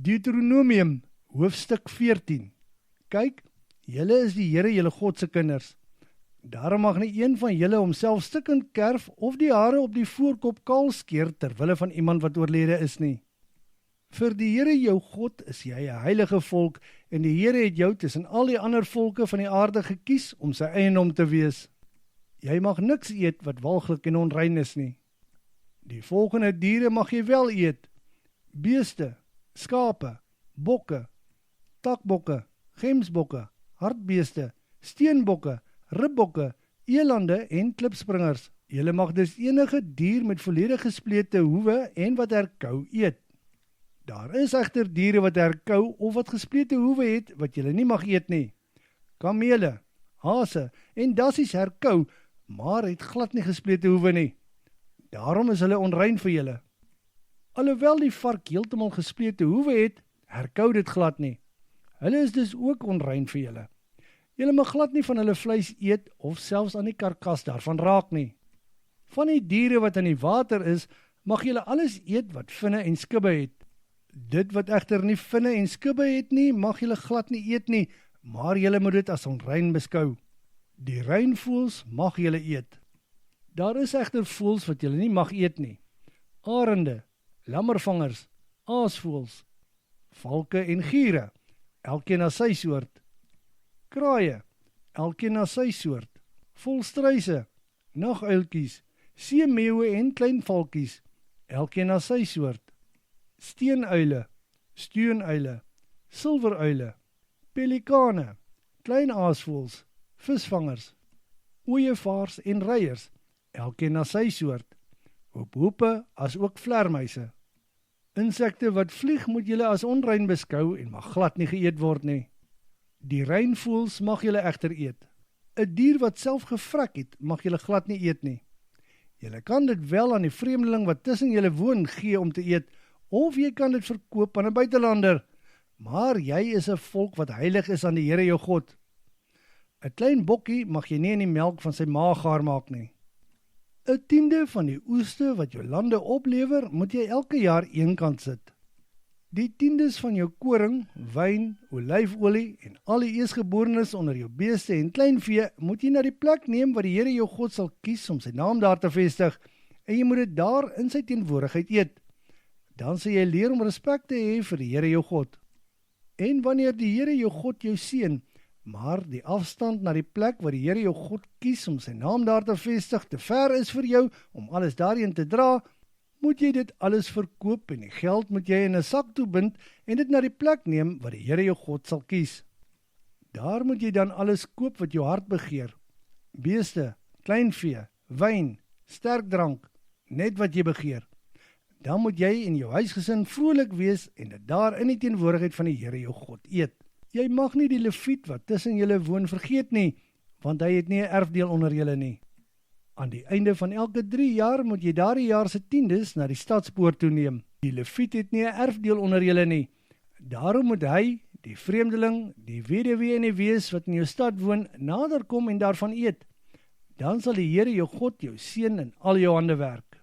Deuteronomium, hoofstuk 14. Kyk, julle is die Here julle God se kinders. Daarom mag nie een van julle homself stikkend kerf of die hare op die voorkop kaal skeer ter wille van iemand wat oorlede is nie. Vir die Here jou God is jy 'n heilige volk en die Here het jou tussen al die ander volke van die aarde gekies om sy eiendom te wees. Jy mag niks eet wat walglik en onrein is nie. Die volgende diere mag jy wel eet: beeste, skape, bokke, takbokke, gemsbokke, hartbeeste, steenbokke, ribbokke, elande en klipspringers. Julle mag dus enige dier met volledig gesplete hoewe en wat herkou eet. Daar is egter diere wat herkou of wat gesplete hoewe het wat julle nie mag eet nie. Kamele, hase en dassies herkou, maar het glad nie gesplete hoewe nie. Daarom is hulle onrein vir julle. Alhoewel die vark heeltemal gesplete hoewe het, herkou dit glad nie. Hulle is dus ook onrein vir julle. Julle mag glad nie van hulle vleis eet of selfs aan die karkas daarvan raak nie. Van die diere wat in die water is, mag julle alles eet wat vinne en skubbe het. Dit wat egter nie vinne en skubbe het nie, mag julle glad nie eet nie, maar julle moet dit as onrein beskou. Die reinvoëls mag julle eet. Daar is egter voëls wat julle nie mag eet nie: arende, lammervangers, aasvoëls, valke en giere, elkeen na sy soort, kraaie, elkeen na sy soort, volstruise, naguiltjies, seemeeuwe en klein valkies, elkeen na sy soort, steenuile, steunuile, silveruile, pelikane, klein aasvoëls, visvangers, ooievaars en reiers, elkeen na sy soort, hoepe as ook vlermuise. Insekte wat vlieg moet julle as onrein beskou en mag glad nie geëet word nie. Die reinvoëls mag julle egter eet. 'n Dier wat self gevrek het, mag julle glad nie eet nie. Julle kan dit wel aan die vreemdeling wat tussen julle woon gee om te eet, of jy kan dit verkoop aan 'n buitelander, maar jy is 'n volk wat heilig is aan die Here jou God. 'n Klein bokkie mag jy nie in die melk van sy ma gaar maak nie. 'n Tiende van die oeste wat jou lande oplewer, moet jy elke jaar eenkant sit. Die tiendes van jou koring, wyn, olyfolie en al die eersgeborenes onder jou beeste en kleinvee moet jy na die plek neem wat die Here jou God sal kies om sy naam daar te vestig, en jy moet dit daar in sy teenwoordigheid eet. Dan sal jy leer om respek te hê vir die Here jou God. En wanneer die Here jou God jou seën, maar die afstand na die plek waar die Here jou God kies om sy naam daar te vestig te ver is vir jou om alles daarheen te dra, moet jy dit alles verkoop en die geld moet jy in 'n sak toebind en dit na die plek neem wat die Here jou God sal kies. Daar moet jy dan alles koop wat jou hart begeer: beeste, kleinvee, wyn, sterkdrank, net wat jy begeer. Dan moet jy en jou huisgesin vrolik wees en dit daar in die teenwoordigheid van die Here jou God eet. Jy mag nie die leviet wat tussen julle woon vergeet nie, want hy het nie 'n erfdeel onder julle nie. Aan die einde van elke 3 jaar moet jy daardie jaar se tiendes na die stadspoort toe neem. Die leviet het nie 'n erfdeel onder julle nie. Daarom moet hy, die vreemdeling, die weduwee en die wees wat in jou stad woon, nader kom en daarvan eet. Dan sal die Here jou God jou seën in al jou handewerk.